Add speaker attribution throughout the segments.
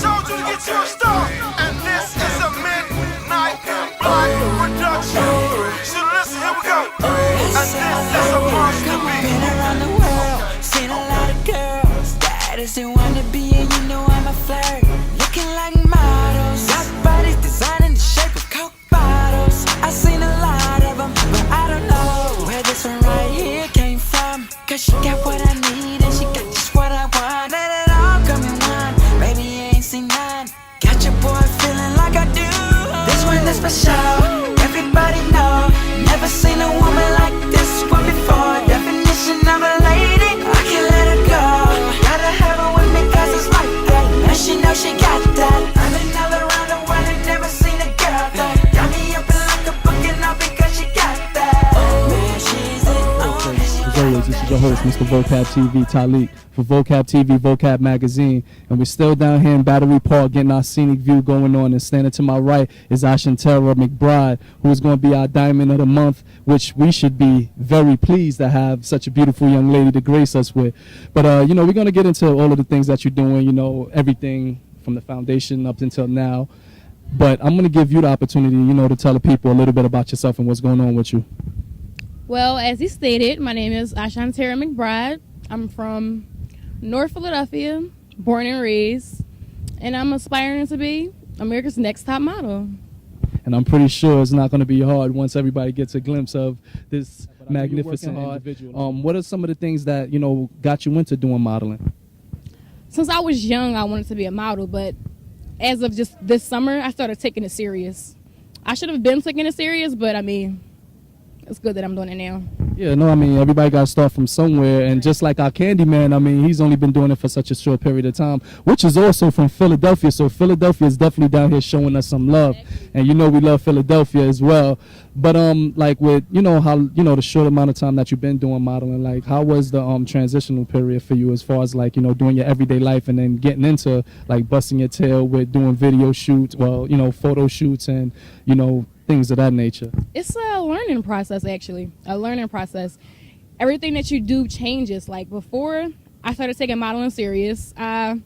Speaker 1: told you to get you a star. And this is a midnight black production. So listen, here we go. And this is a must to be.
Speaker 2: Been around the world, seen a lot of girls. Baddest they wanna be, and you know I'm a flirt. Looking like models, got bodies designed in the shape of Coke bottles. I seen a lot of them, but I don't know where this one right here came from. Cause she got what I need, and she got just what I want. Let it all come in one, baby, you ain't seen none. Got your boy feeling like I do. This one is special, everybody know. Never seen a woman like this one before. Definition of a lady, I can't let her go. Gotta have her with me cause it's like that. And she know she got that. I've been all around the world and never seen a girl that got me up in like a book and all because she got that. Man, she's it.
Speaker 3: As always, this is your host, Mr. Vocab TV, Talik, for Vocab TV, Vocab Magazine. And we're still down here in Battery Park getting our scenic view going on. And standing to my right is Ishanteria McBride, who is going to be our Diamond of the Month, which we should be very pleased to have such a beautiful young lady to grace us with. But, you know, we're going to get into all of the things that you're doing, you know, everything from the foundation up until now. But I'm going to give you the opportunity, you know, to tell the people a little bit about yourself and what's going on with you.
Speaker 4: Well, as he stated, my name is Ishanteria McBride. I'm from North Philadelphia, born and raised, and I'm aspiring to be America's Next Top Model.
Speaker 3: And I'm pretty sure it's not going to be hard once everybody gets a glimpse of this magnificent individual. What are some of the things that, you know, got you into doing modeling?
Speaker 4: Since I was young, I wanted to be a model, but as of just this summer, I started taking it serious. I should have been taking it serious, but I mean, it's good that I'm doing it now.
Speaker 3: Yeah, no, I mean, everybody got to start from somewhere. And just like our Candyman, I mean, he's only been doing it for such a short period of time, which is also from Philadelphia. So Philadelphia is definitely down here showing us some love. And you know we love Philadelphia as well. But like with, you know, how, you know, the short amount of time that you've been doing modeling, like how was the transitional period for you as far as like, you know, doing your everyday life and then getting into like busting your tail with doing video shoots, well, you know, photo shoots and, you know, things of that nature?
Speaker 4: It's a learning process, actually. A learning process. Everything that you do changes. Like before I started taking modeling serious, I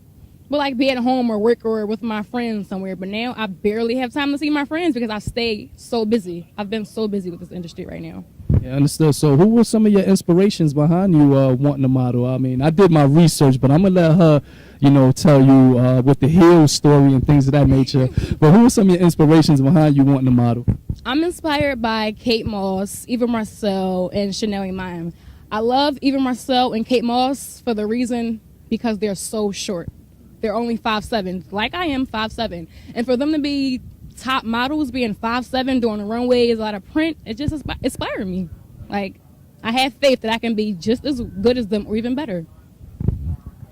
Speaker 4: would like be at home or work or with my friends somewhere. But now I barely have time to see my friends because I stay so busy. I've been so busy with this industry right now.
Speaker 3: Yeah, understood. So who were some of your inspirations behind you wanting to model? I mean, I did my research, but I'm going to let her, you know, tell you with the heel story and things of that nature. But who were some of your inspirations behind you wanting to model?
Speaker 4: I'm inspired by Kate Moss, Eva Marcel, and Chanel Iman. I love Eva Marcel and Kate Moss for the reason because they're so short. They're only 5'7", like I am 5'7". And for them to be top models, being 5'7", doing the runways, a lot of print, it just inspired me. Like, I have faith that I can be just as good as them or even better.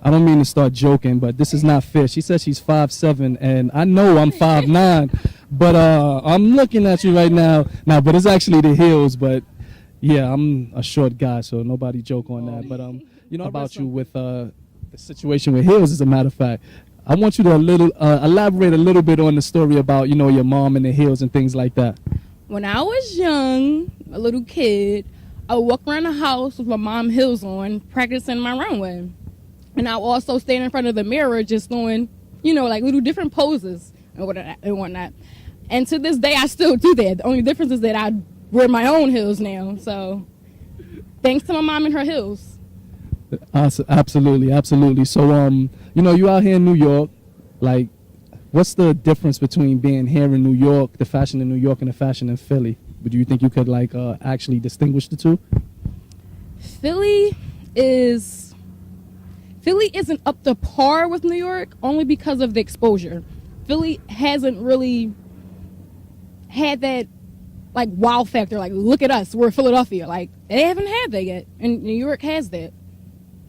Speaker 3: I don't mean to start joking, but this is not fair. She says she's 5'7", and I know I'm 5'9", but I'm looking at you right now. Now, but it's actually the heels, but yeah, I'm a short guy, so nobody joke on that. But you know about you with the situation with heels, as a matter of fact. I want you to elaborate a little bit on the story about, you know, your mom and the heels and things like that.
Speaker 4: When I was young, a little kid, I would walk around the house with my mom heels on, practicing my runway. And I would also stand in front of the mirror just doing, you know, like little different poses and whatnot. And to this day, I still do that. The only difference is that I wear my own heels now. So thanks to my mom and her heels.
Speaker 3: Absolutely, absolutely. So, you know, you out here in New York, like, what's the difference between being here in New York, the fashion in New York, and the fashion in Philly? But do you think you could, like, actually distinguish the two?
Speaker 4: Philly isn't up to par with New York only because of the exposure. Philly hasn't really had that, like, wow factor. Like, look at us, we're Philadelphia. Like, they haven't had that yet, and New York has that.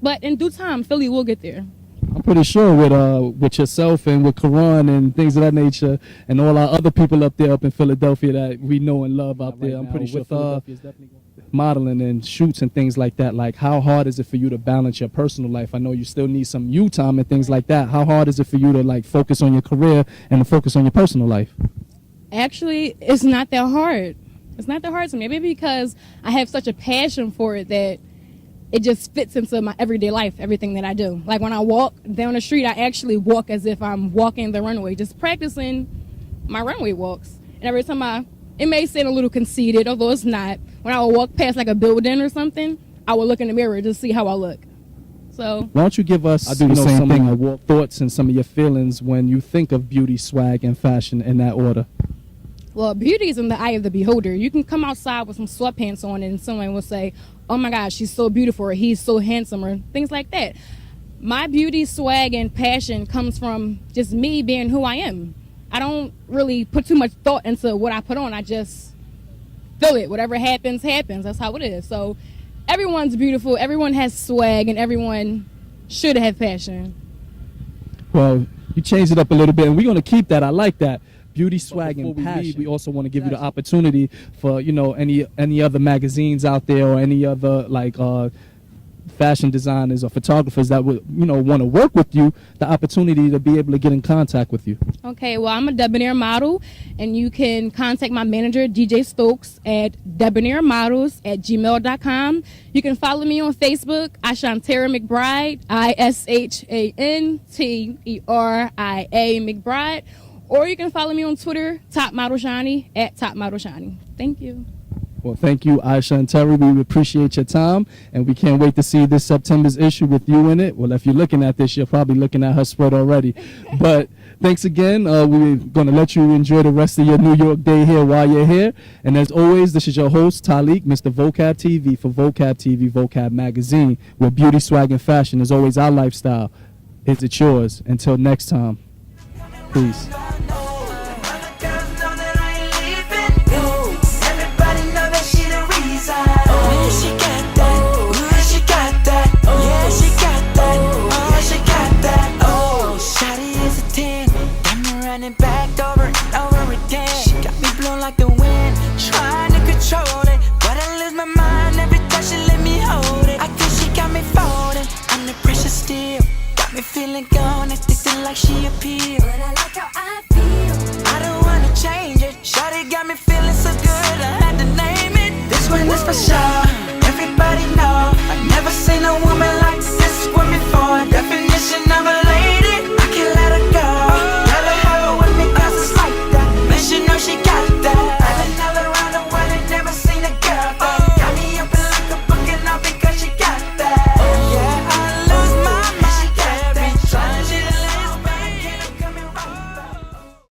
Speaker 4: But in due time, Philly will get there.
Speaker 3: I'm pretty sure with yourself and with Karan and things of that nature and all our other people up there up in Philadelphia that we know and love out there. I'm pretty sure Philadelphia is definitely going. Modeling and shoots and things like that. Like, how hard is it for you to balance your personal life? I know you still need some you time and things like that. How hard is it for you to, like, focus on your career and to focus on your personal life?
Speaker 4: Actually, it's not that hard. It's not that hard to me. Maybe because I have such a passion for it that it just fits into my everyday life, everything that I do. Like when I walk down the street, I actually walk as if I'm walking the runway, just practicing my runway walks. And every time it may seem a little conceited, although it's not. When I would walk past like a building or something, I would look in the mirror to see how I look. So
Speaker 3: why don't you give us
Speaker 4: I do the
Speaker 3: same thing, thoughts and some of your feelings when you think of beauty, swag, and fashion in that order?
Speaker 4: Well, beauty is in the eye of the beholder. You can come outside with some sweatpants on and someone will say, oh my gosh, she's so beautiful, or he's so handsome, or things like that. My beauty, swag, and passion comes from just me being who I am. I don't really put too much thought into what I put on. I just feel it. Whatever happens, happens. That's how it is. So everyone's beautiful. Everyone has swag, and everyone should have passion.
Speaker 3: Well, you changed it up a little bit, and we're going to keep that. I like that. Beauty, swag, and passion. We also want to give you the opportunity for, you know, any other magazines out there, or any other like fashion designers or photographers that would, you know, want to work with you, the opportunity to be able to get in contact with you.
Speaker 4: Okay, well, I'm a debonair model, and you can contact my manager, DJ Stokes, at debonairmodels@gmail.com. You can follow me on Facebook, Ishanteria McBride, ISHANTERIA McBride. Or you can follow me on Twitter, Top Model Shani, at Top Model Shani. Thank you.
Speaker 3: Well, thank you, Ishanteria. We appreciate your time, and we can't wait to see this September's issue with you in it. Well, if you're looking at this, you're probably looking at her spread already. But thanks again. We're going to let you enjoy the rest of your New York day here while you're here. And as always, this is your host, Talik, Mr. Vocab TV for Vocab TV, Vocab Magazine, where beauty, swag, and fashion is always our lifestyle. Is it yours? Until next time. Peace.
Speaker 2: Back over and over again. She got me blown like the wind, trying to control it, but I lose my mind every time she let me hold it. I guess she got me folding under pressure still, got me feeling gone, addicted like she appealed. But I like how I feel. I don't wanna change it. Shawty got me feeling so good, I had to name it. This one is for sure. Everybody know I've never seen a woman